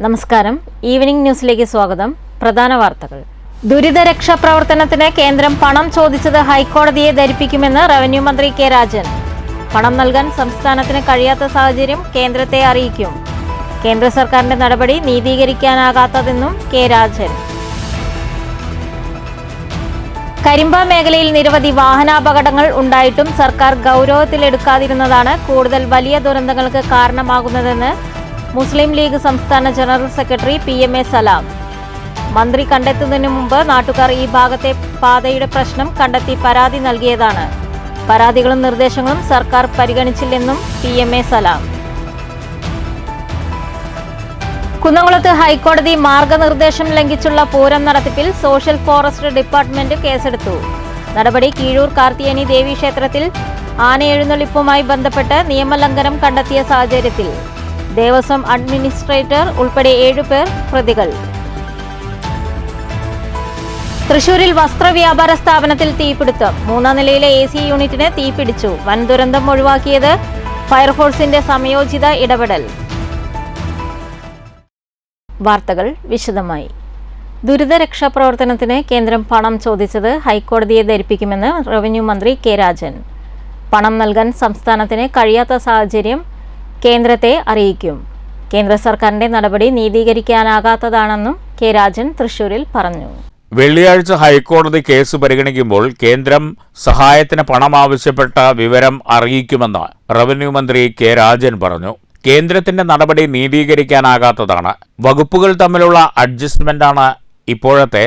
നമസ്കാരം. ഈവനിംഗ് ന്യൂസിലേക്ക് സ്വാഗതം. പ്രധാന വാർത്തകൾ. ദുരിതരക്ഷാ പ്രവർത്തനത്തിന് കേന്ദ്രം പണം ചോദിച്ചത് ഹൈക്കോടതിയെ ധരിപ്പിക്കുമെന്ന് റവന്യൂ മന്ത്രി കെ രാജൻ. പണം നൽകാൻ സംസ്ഥാനത്തിന് കഴിയാത്ത സാഹചര്യം കേന്ദ്രത്തെ അറിയിക്കും. കേന്ദ്ര സർക്കാരിന്റെ നടപടി നീതീകരിക്കാനാകാത്തതെന്നും കെ രാജൻ. കരിമ്പ മേഖലയിൽ നിരവധി വാഹനാപകടങ്ങൾ ഉണ്ടായിട്ടും സർക്കാർ ഗൗരവത്തിലെടുക്കാതിരുന്നതാണ് കൂടുതൽ വലിയ ദുരന്തങ്ങൾക്ക് കാരണമാകുന്നതെന്ന് മുസ്ലിം ലീഗ് സംസ്ഥാന ജനറൽ സെക്രട്ടറി PMA സലാം. മന്ത്രി കണ്ടെത്തുന്നതിനു മുമ്പ് നാട്ടുകാർ ഈ ഭാഗത്തെ പാതയുടെ പ്രശ്നം കണ്ടെത്തി പരാതി നൽകിയതാണ്. പരാതികളും നിർദ്ദേശങ്ങളും സർക്കാർ പരിഗണിച്ചില്ലെന്നും PMA സലാം. കുന്നംകുളത്ത് ഹൈക്കോടതി മാർഗനിർദ്ദേശം ലംഘിച്ചുള്ള പൂരം നടത്തിപ്പിൽ സോഷ്യൽ ഫോറസ്റ്റ് ഡിപ്പാർട്ട്മെന്റ് കേസെടുത്തു. നടപടി കീഴൂർ കാർത്തിയാനി ദേവി ക്ഷേത്രത്തിൽ ആനയെഴുന്നള്ളിപ്പുമായി ബന്ധപ്പെട്ട് നിയമലംഘനം കണ്ടെത്തിയ സാഹചര്യത്തിൽ ദേവസ്വം അഡ്മിനിസ്ട്രേറ്റർ ഉൾപ്പെടെ 7 പേർ പ്രതികൾ. തൃശൂരിൽ വസ്ത്രവ്യാപാര സ്ഥാപനത്തിൽ തീപിടുത്തം. 3-ാം നിലയിലെ AC യൂണിറ്റിന് തീപിടിച്ചു. വൻ ദുരന്തം ഒഴിവാക്കിയത് ഫയർഫോഴ്സിന്റെ സംയോജിത ഇടപെടൽ. വാർത്തകൾ വിശദമായി. ദുരിതരക്ഷാ പ്രവർത്തനത്തിന് കേന്ദ്രം പണം ചോദിച്ചത് ഹൈക്കോടതിയെ ധരിപ്പിക്കുമെന്ന് റവന്യൂ മന്ത്രി കെ രാജൻ. പണം നൽകാൻ സംസ്ഥാനത്തിന് കഴിയാത്ത സാഹചര്യം കേന്ദ്രത്തെ അറിയിക്കും. കേന്ദ്ര സർക്കാരിന്റെ നടപടി നീതീകരിക്കാനാകാത്തതാണെന്നും കെ രാജൻ തൃശൂരിൽ പറഞ്ഞു. വെള്ളിയാഴ്ച ഹൈക്കോടതി കേസ് പരിഗണിക്കുമ്പോൾ കേന്ദ്രം സഹായത്തിന് പണം ആവശ്യപ്പെട്ട വിവരം അറിയിക്കുമെന്ന് റവന്യൂ മന്ത്രി കെ രാജൻ പറഞ്ഞു. കേന്ദ്രത്തിന്റെ നടപടി നീതീകരിക്കാനാകാത്തതാണ്. വകുപ്പുകൾ തമ്മിലുള്ള അഡ്ജസ്റ്റ്മെന്റാണ് ഇപ്പോഴത്തെ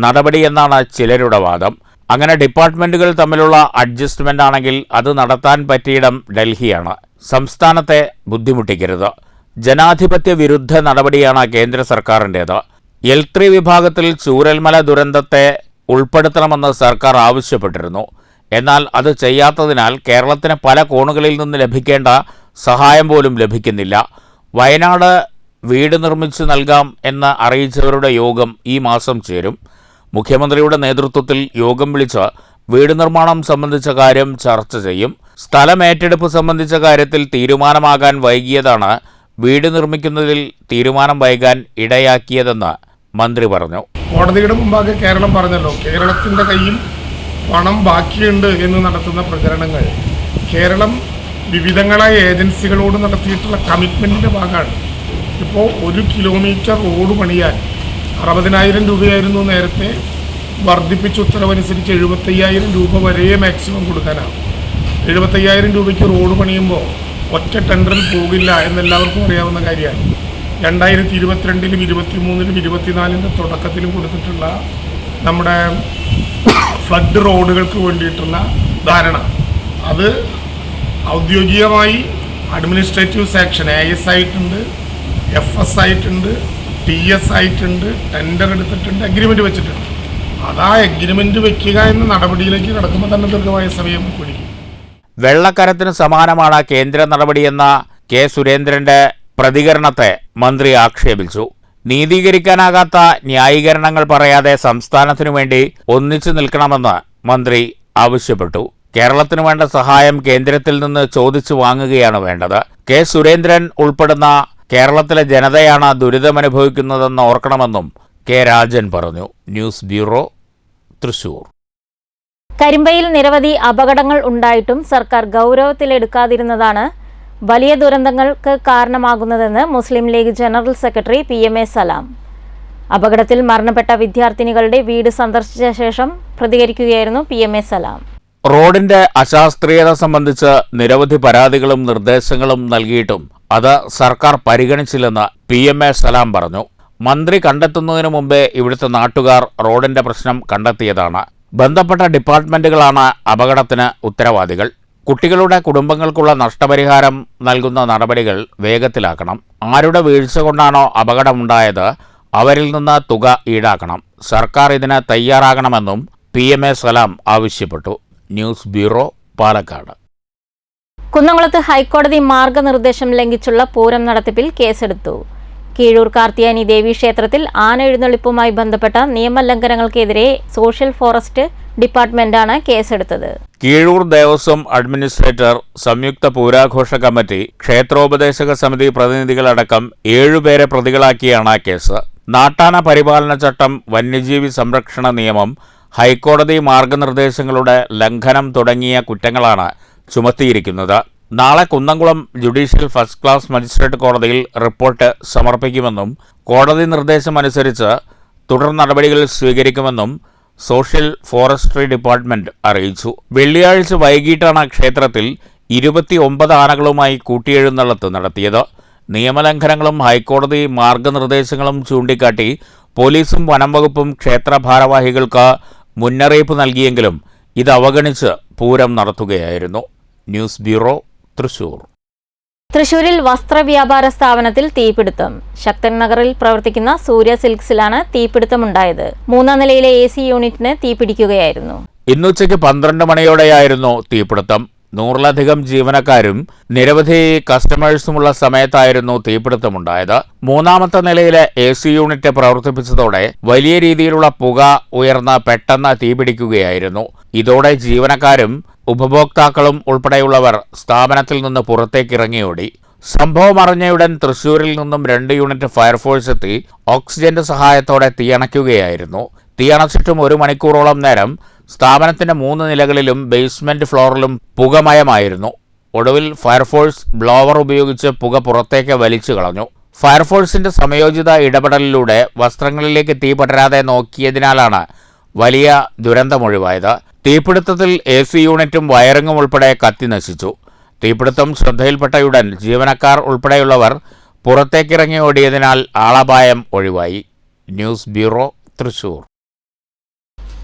നടപടിയെന്നാണ് ചിലരുടെ വാദം. അങ്ങനെ ഡിപ്പാർട്ട്മെന്റുകൾ തമ്മിലുള്ള അഡ്ജസ്റ്റ്മെന്റ് ആണെങ്കിൽ അത് നടത്താൻ പറ്റിയിടം ഡൽഹിയാണ്. സംസ്ഥാനത്തെ ബുദ്ധിമുട്ടിക്കരുത്. ജനാധിപത്യ വിരുദ്ധ നടപടിയാണ് കേന്ദ്ര സർക്കാരിൻ്റേത്. L3 വിഭാഗത്തിൽ ചൂരൽമല ദുരന്തത്തെ ഉൾപ്പെടുത്തണമെന്ന് സർക്കാർ ആവശ്യപ്പെട്ടിരുന്നു. എന്നാൽ അത് ചെയ്യാത്തതിനാൽ കേരളത്തിന് പല കോണുകളിൽ നിന്ന് ലഭിക്കേണ്ട സഹായം പോലും ലഭിക്കുന്നില്ല. വയനാട് വീട് നിർമ്മിച്ചു നൽകാം എന്ന് അറിയിച്ചവരുടെ യോഗം ഈ മാസം ചേരും. മുഖ്യമന്ത്രിയുടെ നേതൃത്വത്തിൽ യോഗം വിളിച്ച് വീട് നിർമ്മാണം സംബന്ധിച്ച കാര്യം ചർച്ച ചെയ്യും. സ്ഥലമേറ്റെടുപ്പ് സംബന്ധിച്ച കാര്യത്തിൽ തീരുമാനമാകാൻ വൈകിയതാണ് വീട് നിർമ്മിക്കുന്നതിൽ തീരുമാനം വൈകാൻ ഇടയാക്കിയതെന്ന് മന്ത്രി പറഞ്ഞു. കോടതിയുടെ മുമ്പാകെ കേരളം പറഞ്ഞല്ലോ, കേരളത്തിൻ്റെ കയ്യിൽ പണം ബാക്കിയുണ്ട് എന്ന് നടത്തുന്ന പ്രചരണങ്ങൾ കേരളം വിവിധങ്ങളായ ഏജൻസികളോട് നടത്തിയിട്ടുള്ള കമ്മിറ്റ്മെൻറ്റിൻ്റെ ഭാഗമാണ്. ഇപ്പോൾ 1 കിലോമീറ്റർ റോഡ് പണിയാൻ 60,000 രൂപയായിരുന്നു നേരത്തെ. വർദ്ധിപ്പിച്ച ഉത്തരവനുസരിച്ച് 75,000 രൂപ വരെ മാക്സിമം കൊടുക്കാനാണ്. 75,000 രൂപയ്ക്ക് റോഡ് പണിയുമ്പോൾ ഒറ്റ ടെൻഡറിൽ പോകില്ല എന്നെല്ലാവർക്കും അറിയാവുന്ന കാര്യമാണ്. 2022-ലും 23-ലും 24-ൻ്റെ തുടക്കത്തിലും കൊടുത്തിട്ടുള്ള നമ്മുടെ ഫ്ലഡ് റോഡുകൾക്ക് വേണ്ടിയിട്ടുള്ള ധാരണ അത് ഔദ്യോഗികമായി അഡ്മിനിസ്ട്രേറ്റീവ് സാങ്ഷൻ AS ആയിട്ടുണ്ട്, FS ആയിട്ടുണ്ട്, TS ആയിട്ടുണ്ട്, ടെൻഡർ എടുത്തിട്ടുണ്ട്, അഗ്രിമെൻ്റ് വെച്ചിട്ടുണ്ട്. അതാ അഗ്രിമെൻ്റ് വെക്കുക എന്ന നടപടിയിലേക്ക് കടക്കുമ്പോൾ തന്നെ ദീർഘമായ സമയം പിടിക്കും. വെള്ളക്കരത്തിന് സമാനമാണ് കേന്ദ്ര നടപടിയെന്ന കെ സുരേന്ദ്രന്റെ പ്രതികരണത്തെ മന്ത്രി ആക്ഷേപിച്ചു. നീതീകരിക്കാനാകാത്ത ന്യായീകരണങ്ങൾ പറയാതെ സംസ്ഥാനത്തിനു വേണ്ടി ഒന്നിച്ചു നിൽക്കണമെന്ന് മന്ത്രി ആവശ്യപ്പെട്ടു. കേരളത്തിനു വേണ്ട സഹായം കേന്ദ്രത്തിൽ നിന്ന് ചോദിച്ചു വാങ്ങുകയാണ് വേണ്ടത്. കെ സുരേന്ദ്രൻ ഉൾപ്പെടുന്ന കേരളത്തിലെ ജനതയാണ് ദുരിതമനുഭവിക്കുന്നതെന്ന് ഓർക്കണമെന്നും കെ രാജൻ പറഞ്ഞു. News bureau, Thrissur. കരിമ്പയിൽ നിരവധി അപകടങ്ങൾ ഉണ്ടായിട്ടും സർക്കാർ ഗൗരവത്തിലെടുക്കാതിരുന്നതാണ് വലിയ ദുരന്തങ്ങൾക്ക് കാരണമാകുന്നതെന്ന് മുസ്ലിം ലീഗ് ജനറൽ സെക്രട്ടറി PMA സലാം. അപകടത്തിൽ മരണപ്പെട്ട വിദ്യാർത്ഥിനികളുടെ വീട് സന്ദർശിച്ച ശേഷം പ്രതികരിക്കുകയായിരുന്നു PMA സലാം. റോഡിന്റെ അശാസ്ത്രീയത സംബന്ധിച്ച് നിരവധി പരാതികളും നിർദ്ദേശങ്ങളും നൽകിയിട്ടും അത് സർക്കാർ പരിഗണിച്ചില്ലെന്ന് PMA സലാം പറഞ്ഞു. മന്ത്രി കണ്ടെത്തുന്നതിനു മുമ്പേ ഇവിടുത്തെ നാട്ടുകാർ റോഡിന്റെ പ്രശ്നം കണ്ടെത്തിയതാണ്. ബന്ധപ്പെട്ട ഡിപ്പാർട്ട്മെന്റുകളാണ് അപകടത്തിന് ഉത്തരവാദികൾ. കുട്ടികളുടെ കുടുംബങ്ങൾക്കുള്ള നഷ്ടപരിഹാരം നൽകുന്ന നടപടികൾ വേഗത്തിലാക്കണം. ആരുടെ വീഴ്ച കൊണ്ടാണോ അപകടമുണ്ടായത് അവരിൽ നിന്ന് തുക ഈടാക്കണം. സർക്കാർ ഇതിന് തയ്യാറാകണമെന്നും PMA സലാം ആവശ്യപ്പെട്ടു. News bureau, Palakkad. കുന്നംകുളത്ത് ഹൈക്കോടതി മാർഗനിർദ്ദേശം ലംഘിച്ചുള്ള പൂരം നടത്തിപ്പിൽ കേസെടുത്തു. കീഴൂർ കാർത്തിയാനി ദേവി ക്ഷേത്രത്തിൽ ആന എഴുന്നള്ളിപ്പുമായി ബന്ധപ്പെട്ട നിയമലംഘനങ്ങൾക്കെതിരെ സോഷ്യൽ ഫോറസ്റ്റ് ഡിപ്പാർട്ട്മെന്റാണ് കേസെടുത്തത്. കീഴൂർ ദേവസ്വം അഡ്മിനിസ്ട്രേറ്റർ, സംയുക്ത പൂരാഘോഷ കമ്മിറ്റി, ക്ഷേത്രോപദേശക സമിതി പ്രതിനിധികളടക്കം 7 പേരെ പ്രതികളാക്കിയാണ് കേസ്. നാട്ടാന പരിപാലന ചട്ടം, വന്യജീവി സംരക്ഷണ നിയമം, ഹൈക്കോടതി മാർഗനിർദ്ദേശങ്ങളുടെ ലംഘനം തുടങ്ങിയ കുറ്റങ്ങളാണ് ചുമത്തിയിരിക്കുന്നത്. നാളെ Kunnamkulam judicial first class magistrate കോടതിയിൽ റിപ്പോർട്ട് സമർപ്പിക്കുമെന്നും കോടതി നിർദ്ദേശമനുസരിച്ച് തുടർ നടപടികൾ സ്വീകരിക്കുമെന്നും സോഷ്യൽ ഫോറസ്ട്രി ഡിപ്പാർട്ട്മെന്റ് അറിയിച്ചു. വെള്ളിയാഴ്ച വൈകിട്ടാണ് ക്ഷേത്രത്തിൽ 29 ആനകളുമായി കൂട്ടിയെഴുന്നള്ളത്ത് നടത്തിയത്. നിയമലംഘനങ്ങളും ഹൈക്കോടതി മാർഗനിർദ്ദേശങ്ങളും ചൂണ്ടിക്കാട്ടി പോലീസും വനം വകുപ്പും ക്ഷേത്ര ഭാരവാഹികൾക്ക് മുന്നറിയിപ്പ് നൽകിയെങ്കിലും ഇത് അവഗണിച്ച് പൂരം നടത്തുകയായിരുന്നു. News bureau, Thrissur. തൃശൂരിൽ വസ്ത്രവ്യാപാര സ്ഥാപനത്തിൽ തീപിടുത്തം. ശക്തൻ നഗറിൽ പ്രവർത്തിക്കുന്ന സൂര്യ സിൽക്സിലാണ് തീപിടുത്തമുണ്ടായത്. 3-ാം നിലയിലെ AC യൂണിറ്റിന് തീപിടിക്കുകയായിരുന്നു. ഇന്നുച്ചയ്ക്ക് 12 മണിയോടെയായിരുന്നു തീപിടുത്തം. 100-ലധികം ജീവനക്കാരും നിരവധി കസ്റ്റമേഴ്സുമുള്ള സമയത്തായിരുന്നു തീപിടുത്തമുണ്ടായത്. 3-ാമത്തെ നിലയിലെ AC യൂണിറ്റ് പ്രവർത്തിപ്പിച്ചതോടെ വലിയ രീതിയിലുള്ള പുക ഉയർന്ന് പെട്ടെന്ന് തീപിടിക്കുകയായിരുന്നു. ഇതോടെ ജീവനക്കാരും ഉപഭോക്താക്കളും ഉൾപ്പെടെയുള്ളവർ സ്ഥാപനത്തിൽ നിന്ന് പുറത്തേക്കിറങ്ങിയോടി. സംഭവം അറിഞ്ഞയുടൻ തൃശൂരിൽ നിന്നും 2 യൂണിറ്റ് ഫയർഫോഴ്സ് എത്തി ഓക്സിജന്റെ സഹായത്തോടെ തീയണയ്ക്കുകയായിരുന്നു. തീയണച്ചിട്ടും 1 മണിക്കൂറോളം നേരം സ്ഥാപനത്തിന്റെ 3 നിലകളിലും ബേസ്മെന്റ് ഫ്ലോറിലും പുകമയമായിരുന്നു. ഒടുവിൽ ഫയർഫോഴ്സ് ബ്ലോവർ ഉപയോഗിച്ച് പുക പുറത്തേക്ക് വലിച്ചു കളഞ്ഞു. ഫയർഫോഴ്സിന്റെ സമയോചിത ഇടപെടലിലൂടെ വസ്ത്രങ്ങളിലേക്ക് തീ പടരാതെ നോക്കിയതിനാലാണ് വലിയ ദുരന്തമൊഴിവായത്. തീപിടുത്തത്തിൽ AC യൂണിറ്റും വയറിങ്ങും ഉൾപ്പെടെ കത്തിനശിച്ചു. തീപിടുത്തം ശ്രദ്ധയിൽപ്പെട്ടയുടൻ ജീവനക്കാർ ഉൾപ്പെടെയുള്ളവർ പുറത്തേക്കിറങ്ങി ഓടിയതിനാൽ ആളപായം ഒഴിവായി. News bureau, Thrissur.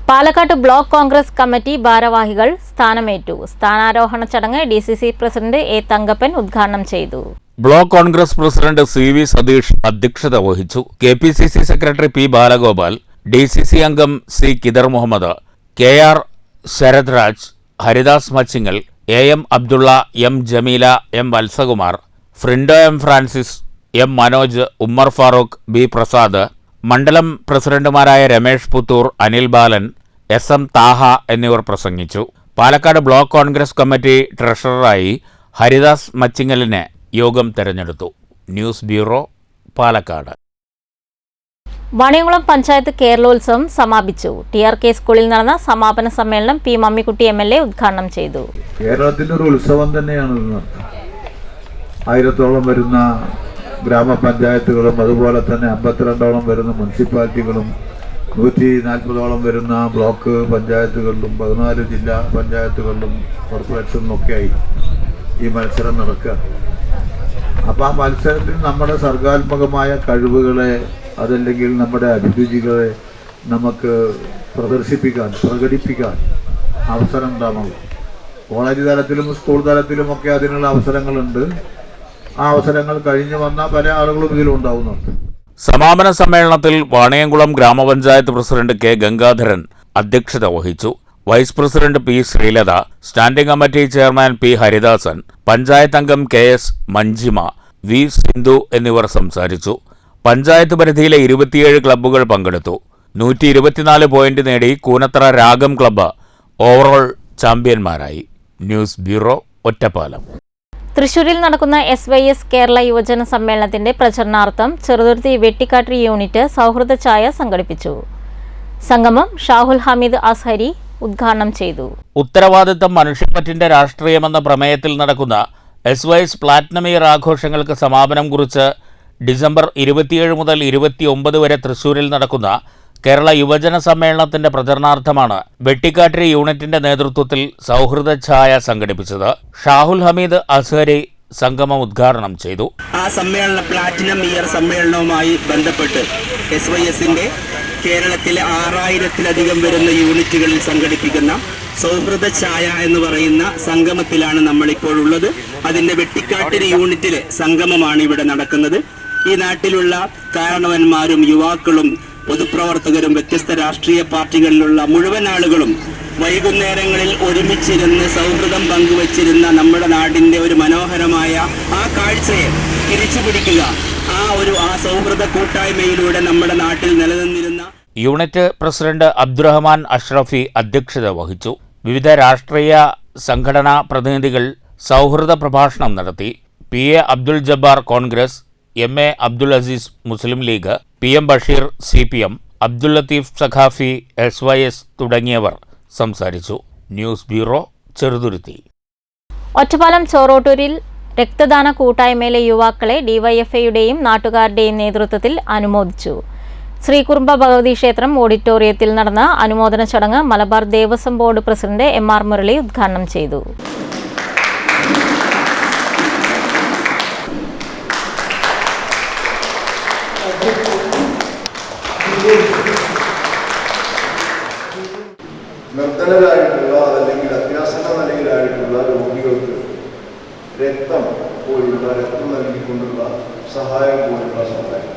Palakkad block Congress committee ഭാരവാഹികൾ സ്ഥാനമേറ്റു. സ്ഥാനാരോഹണ ചടങ്ങ് DCC പ്രസിഡന്റ് A. തങ്കപ്പൻ ഉദ്ഘാടനം ചെയ്തു. Block Congress president CV Satheesh അധ്യക്ഷത വഹിച്ചു. KPCC secretary P. Balagopal, DCC അംഗം C. Kidar Muhammad, KR Sharath Raj, Haridas Machingal, AM Abdulla, M. Jameela, M. Valsakumar, Frindo M. Francis, M. Manoj, Ummer Farooq, B. Prasad, മണ്ഡലം പ്രസിഡന്റുമാരായ രമേഷ് പുത്തൂർ, അനിൽ ബാലൻ, SM. താഹ എന്നിവർ പ്രസംഗിച്ചു. പാലക്കാട് ബ്ലോക്ക് കോൺഗ്രസ് കമ്മിറ്റി ട്രഷററായി ഹരിദാസ് മച്ചിങ്ങലിനെ യോഗം തെരഞ്ഞെടുത്തു. News bureau, Palakkad. വാണിയംകുളം പഞ്ചായത്ത് കേരളോത്സവം സമാപിച്ചു. TRK സ്കൂളിൽ നടന്ന സമാപന സമ്മേളനം P. മമ്മിക്കുട്ടി MLA ഉദ്ഘാടനം ചെയ്തു. കേരളത്തിന്റെ ഒരു ഉത്സവം തന്നെയാണ്. 1000-ഓളം വരുന്ന ഗ്രാമപഞ്ചായത്തുകളും അതുപോലെ തന്നെ 52-ഓളം വരുന്ന മുനിസിപ്പാലിറ്റികളും 140-ഓളം വരുന്ന ബ്ലോക്ക് പഞ്ചായത്തുകളിലും 14 ജില്ലാ പഞ്ചായത്തുകളിലും കോർപ്പറേഷനിലൊക്കെയായി ഈ മത്സരം നടക്കുക. അപ്പോൾ ആ മത്സരത്തിൽ നമ്മുടെ സർഗാത്മകമായ കഴിവുകളെ, അതല്ലെങ്കിൽ നമ്മുടെ അഭിരുചികളെ നമുക്ക് പ്രകടിപ്പിക്കാൻ അവസരം ഉണ്ടാകും. കോളേജ് തലത്തിലും സ്കൂൾ തലത്തിലുമൊക്കെ അതിനുള്ള അവസരങ്ങളുണ്ട്. ആ അവസരങ്ങൾ കഴിഞ്ഞു വന്ന പല ആളുകളും ഇതിലുണ്ടാവുന്നുണ്ട്. സമാപന സമ്മേളനത്തിൽ വാണിയംകുളം ഗ്രാമപഞ്ചായത്ത് പ്രസിഡന്റ് K. ഗംഗാധരൻ അധ്യക്ഷത വഹിച്ചു. Vice president P. Sreelatha, standing committee chairman P. Haridasan, panchayat അംഗം KS. മഞ്ജിമ, V. സിന്ധു എന്നിവർ സംസാരിച്ചു. പഞ്ചായത്ത് പരിധിയിലെ 27 ക്ലബ്ബുകൾ പങ്കെടുത്തു. 124 പോയിന്റ് നേടി കൂനത്തറ രാഗം ക്ലബ്ബ് ഓവറോൾ ചാമ്പ്യന്മാരായി. News bureau, Ottapalam. തൃശൂരിൽ നടക്കുന്ന SYS കേരള യുവജന സമ്മേളനത്തിന്റെ പ്രചരണാർത്ഥം ചെറുതുരുത്തി വെട്ടിക്കാട്ടിരി യൂണിറ്റ് സൗഹൃദ ചായ സംഘടിപ്പിച്ചു. സംഗമം ഷാഹുൽ ഹമീദ് അസ്ഹരി ഉദ്ഘാടനം ചെയ്തു. ഉത്തരവാദിത്തം മനുഷ്യപ്പറ്റിന്റെ രാഷ്ട്രീയമെന്ന പ്രമേയത്തിൽ നടക്കുന്ന SYS പ്ലാറ്റിനം ഇയർ ആഘോഷങ്ങൾക്ക് സമാപനം കുറിച്ച് ഡിസംബർ 27 മുതൽ 29 വരെ തൃശൂരിൽ നടക്കുന്ന കേരള യുവജന സമ്മേളനത്തിന്റെ പ്രചരണാർത്ഥമാണ് വെട്ടിക്കാട്ടിരി യൂണിറ്റിന്റെ നേതൃത്വത്തിൽ സൗഹൃദ ഛായ സംഘടിപ്പിച്ചത്. ഷാഹുൽ ഹമീദ് അസ്ഹരി സംഗമം ഉദ്ഘാടനം ചെയ്തു. ആ സമ്മേളന പ്ലാറ്റിനം ഇയർ സമ്മേളനവുമായി ബന്ധപ്പെട്ട് SYSന്റെ കേരളത്തിലെ 6000-ലധികം വരുന്ന യൂണിറ്റുകളിൽ സംഘടിപ്പിക്കുന്ന സൗഹൃദ ഛായ എന്ന് പറയുന്ന സംഗമത്തിലാണ് നമ്മളിപ്പോഴുള്ളത്. അതിന്റെ വെട്ടിക്കാട്ടിരി യൂണിറ്റിലെ സംഗമമാണ് ഇവിടെ നടക്കുന്നത്. ഈ നാട്ടിലുള്ള കാരണവന്മാരും യുവാക്കളും പൊതുപ്രവർത്തകരും വ്യത്യസ്ത രാഷ്ട്രീയ പാർട്ടികളിലുള്ള മുഴുവൻ ആളുകളും വൈകുന്നേരങ്ങളിൽ ഒരുമിച്ചിരുന്ന് സൗഹൃദം പങ്കുവച്ചിരുന്ന നമ്മുടെ നാടിന്റെ ഒരു മനോഹരമായ ആ കാഴ്ചയെ തിരിച്ചു പിടിക്കുക, ആ സൗഹൃദ കൂട്ടായ്മയിലൂടെ നമ്മുടെ നാട്ടിൽ നിലനിന്നിരുന്ന യൂണിറ്റ് പ്രസിഡന്റ് അബ്ദുറഹ്മാൻ അഷ്റഫി അധ്യക്ഷത വഹിച്ചു. വിവിധ രാഷ്ട്രീയ സംഘടനാ പ്രതിനിധികൾ സൗഹൃദ പ്രഭാഷണം നടത്തി. PA Abdul Jabbar Congress, MA Abdul Azeez Muslim League, PM Basheer CPM, Abdul Latheef Saqafi SYS തുടങ്ങിയവർ സംസാരിച്ചു. News bureau, Cheruthuruthy. ഒറ്റപ്പാലം ചോറോട്ടൂരിൽ രക്തദാന കൂട്ടായ്മയിലെ യുവാക്കളെ DYFIയുടെയും നാട്ടുകാരുടെയും നേതൃത്വത്തിൽ അനുമോദിച്ചു. ശ്രീകുറുമ്പ ഭഗവതി ക്ഷേത്രം ഓഡിറ്റോറിയത്തിൽ നടന്ന അനുമോദന ചടങ്ങ് Malabar Devaswom board president MR Murali ഉദ്ഘാടനം ചെയ്തു. നിർധനരായിട്ടുള്ള അല്ലെങ്കിൽ അത്യാസന്ന നിലയിലായിട്ടുള്ള രോഗികൾക്ക് രക്തം നൽകിക്കൊണ്ടുള്ള സഹായം പോലുള്ള സഹായം,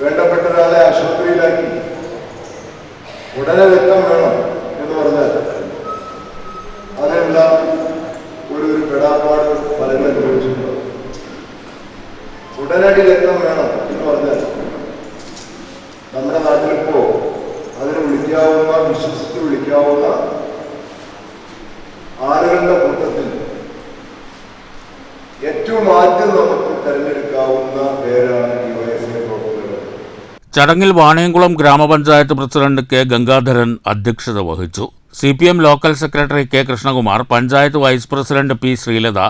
വേണ്ടപ്പെട്ട ഒരാളെ ആശുപത്രിയിലാക്കി ഉടനെ രക്തം വേണം എന്ന് പറഞ്ഞാൽ അതെല്ലാം ഒരു പെടാപ്പാട് പലരും അനുഭവിച്ചിട്ടുണ്ട്. ഉടനടി രക്തം വേണം എന്ന് പറഞ്ഞാൽ നമ്മുടെ നാട്ടിലിപ്പോ അതിന് വിശ്വസിച്ച് വിളിക്കാവുന്ന ആളുകളുടെ കൂട്ടത്തിൽ ഏറ്റവും ആദ്യം നമുക്ക് തെരഞ്ഞെടുക്കാവുന്ന പേരാണ് DYFI പ്രവർത്തകർ. ചടങ്ങിൽ വാണിയംകുളം ഗ്രാമപഞ്ചായത്ത് പ്രസിഡന്റ് K ഗംഗാധരൻ അധ്യക്ഷത വഹിച്ചു. CPM local secretary K Krishnakumar, panchayat vice president P Sreelatha,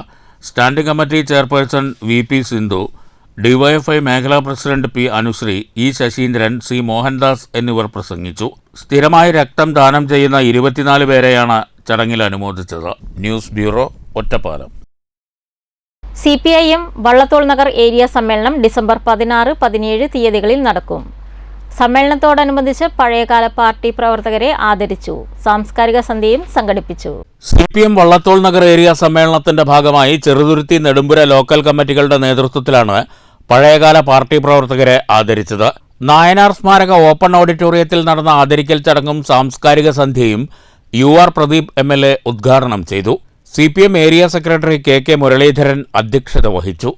standing committee chairperson VP Sindhu, DYFI മേഖലാ president P Anushree, E Saseendran, C Mohandas എന്നിവർ പ്രസംഗിച്ചു. സ്ഥിരമായി രക്തം ദാനം ചെയ്യുന്ന 24 പേരെയാണ് ചടങ്ങിൽ അനുമോദിച്ചത്. News bureau, Ottapalam. CPIM Vallathol Nagar area സമ്മേളനം ഡിസംബർ 16, 17 തീയതികളിൽ നടക്കും. സമ്മേളനത്തോടനുബന്ധിച്ച് പഴയകാല പാർട്ടി പ്രവർത്തകരെ ആദരിച്ചു. സാംസ്കാരിക സന്ധ്യയും സംഘടിപ്പിച്ചു. CPM വള്ളത്തോൾ നഗർ ഏരിയ സമ്മേളനത്തിന്റെ ഭാഗമായി ചെറുതുരുത്തി, നെടുമ്പുര ലോക്കൽ കമ്മിറ്റികളുടെ നേതൃത്വത്തിലാണ് പഴയകാല പാർട്ടി പ്രവർത്തകരെ ആദരിച്ചത്. നായനാർ സ്മാരക ഓപ്പൺ ഓഡിറ്റോറിയത്തിൽ നടന്ന ആദരിക്കൽ ചടങ്ങും സാംസ്കാരിക സന്ധ്യയും UR പ്രദീപ് MLA ഉദ്ഘാടനം ചെയ്തു. CPM area secretary KK Muraleedharan അധ്യക്ഷത വഹിച്ചു.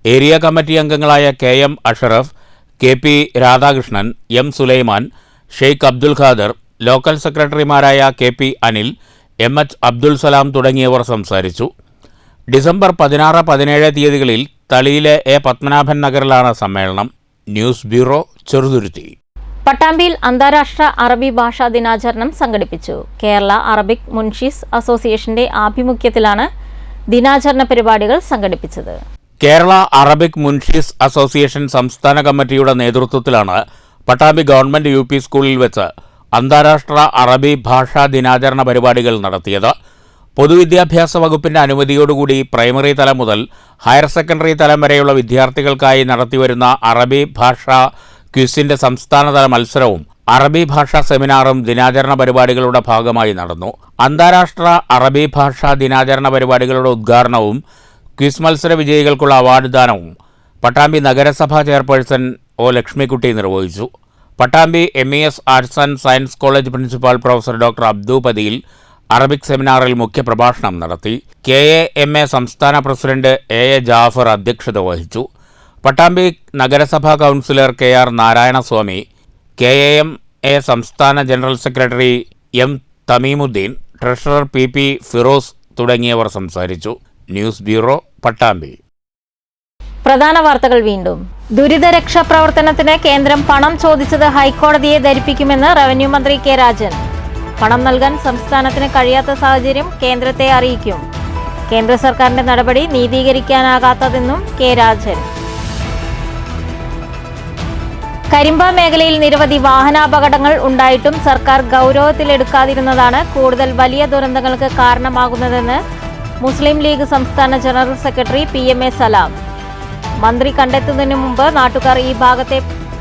ഏരിയ കമ്മിറ്റി അംഗങ്ങളായ KM Ashraf, KP Radhakrishnan, M Sulaiman, Sheikh Abdul Khader, local സെക്രട്ടറിമാരായ KP അനിൽ, MH അബ്ദുൽ സലാം തുടങ്ങിയവർ സംസാരിച്ചു. ഡിസംബർ 16, 17 തീയതികളിൽ തളിയിലെ A പത്മനാഭൻ നഗറിലാണ് സമ്മേളനം. News bureau, Cheruthuruthy. പട്ടാമ്പിയിൽ അന്താരാഷ്ട്ര അറബി ഭാഷാ ദിനാചരണം സംഘടിപ്പിച്ചു. കേരള അറബിക് മുൻഷീസ് അസോസിയേഷന്റെ ആഭിമുഖ്യത്തിലാണ് ദിനാചരണ പരിപാടികൾ സംഘടിപ്പിച്ചത്. കേരള അറബിക് മുൻഷീസ് അസോസിയേഷൻ സംസ്ഥാന കമ്മിറ്റിയുടെ നേതൃത്വത്തിലാണ് പട്ടാമ്പി ഗവൺമെന്റ് UP സ്കൂളിൽ വെച്ച് അന്താരാഷ്ട്ര അറബി ഭാഷാ ദിനാചരണ പരിപാടികൾ നടത്തിയത്. പൊതുവിദ്യാഭ്യാസ വകുപ്പിന്റെ അനുമതിയോടുകൂടി പ്രൈമറി തലം മുതൽ ഹയർ സെക്കൻഡറി തലം വരെയുള്ള വിദ്യാർത്ഥികൾക്കായി നടത്തിവരുന്ന അറബി ഭാഷാ ക്വിസിന്റെ സംസ്ഥാനതല മത്സരവും അറബി ഭാഷാ സെമിനാറും ദിനാചരണ പരിപാടികളുടെ ഭാഗമായി നടന്നു. അന്താരാഷ്ട്ര അറബി ഭാഷാ ദിനാചരണ പരിപാടികളുടെ ഉദ്ഘാടനവും ക്വിസ് മത്സര വിജയികൾക്കുള്ള അവാർഡ് ദാനവും പട്ടാമ്പി നഗരസഭാ ചെയർപേഴ്സൺ O ലക്ഷ്മിക്കുട്ടി നിർവഹിച്ചു. Pattambi MES arts and science college principal professor doctor Abdu Pathiyil Arabic സെമിനാറിൽ മുഖ്യപ്രഭാഷണം നടത്തി. KAMA സംസ്ഥാന പ്രസിഡന്റ് AA ജാഫർ അധ്യക്ഷത വഹിച്ചു. പട്ടാമ്പി നഗരസഭാ കൗൺസിലർ KR നാരായണസ്വാമി, KAMA സംസ്ഥാന general secretary M Thameemuddeen, treasurer PP Firoz തുടങ്ങിയവർ സംസാരിച്ചു. News bureau, Pattambi. പ്രധാന വാർത്തകൾ വീണ്ടും. ദുരിതരക്ഷാ പ്രവർത്തനത്തിന് കേന്ദ്രം പണം ചോദിച്ചത് ഹൈക്കോടതിയെ ധരിപ്പിക്കുമെന്ന് റവന്യൂ മന്ത്രി K രാജൻ. പണം നൽകാൻ സംസ്ഥാനത്തിന് കഴിയാത്ത സാഹചര്യം കേന്ദ്രത്തെ അറിയിക്കും. കേന്ദ്ര സർക്കാരിന്റെ നടപടി നീതീകരിക്കാനാകാത്തതെന്നും K രാജൻ. കരിമ്പ മേഖലയിൽ നിരവധി വാഹനാപകടങ്ങൾ ഉണ്ടായിട്ടും സർക്കാർ ഗൗരവത്തിലെടുക്കാതിരുന്നതാണ് കൂടുതൽ വലിയ ദുരന്തങ്ങൾക്ക് കാരണമാകുന്നതെന്ന് മുസ്ലിം ലീഗ് സംസ്ഥാന ജനറൽ സെക്രട്ടറി PMA സലാം. മന്ത്രി കണ്ടെത്തുന്നതിനു മുമ്പ് നാട്ടുകാർ ഈ ഭാഗത്തെ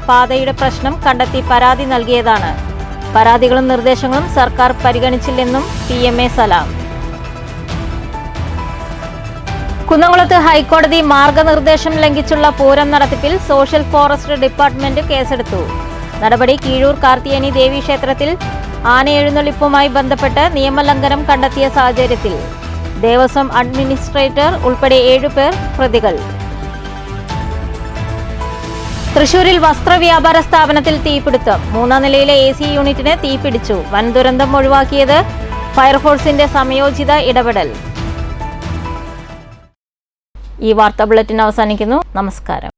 പാതയുടെ പ്രശ്നം കണ്ടെത്തി പരാതി നൽകിയതാണ്. പരാതികളും നിർദ്ദേശങ്ങളും സർക്കാർ പരിഗണിച്ചില്ലെന്നും PMA സലാം. കുന്നംകുളത്ത് ഹൈക്കോടതി മാർഗനിർദ്ദേശം ലംഘിച്ചുള്ള പൂരം നടത്തിപ്പിൽ സോഷ്യൽ ഫോറസ്റ്റ് ഡിപ്പാർട്ട്മെന്റ് കേസെടുത്തു. നടപടി കീഴൂർ കാർത്തിയാനി ദേവി ക്ഷേത്രത്തിൽ ആനയെഴുന്നള്ളിപ്പുമായി ബന്ധപ്പെട്ട് നിയമലംഘനം കണ്ടെത്തിയ സാഹചര്യത്തിൽ ദേവസ്വം അഡ്മിനിസ്ട്രേറ്റർ ഉൾപ്പെടെ 7 പേർ പ്രതികൾ. തൃശൂരിൽ വസ്ത്രവ്യാപാര സ്ഥാപനത്തിൽ തീപിടുത്തം. 3-ാം നിലയിലെ AC യൂണിറ്റിന് തീപിടിച്ചു. വൻ ദുരന്തം ഒഴിവാക്കിയത് ഫയർഫോഴ്സിന്റെ സമയോചിത ഇടപെടൽ. ഈ വാർത്താ ബുള്ളറ്റിൻ അവസാനിക്കുന്നു. നമസ്കാരം.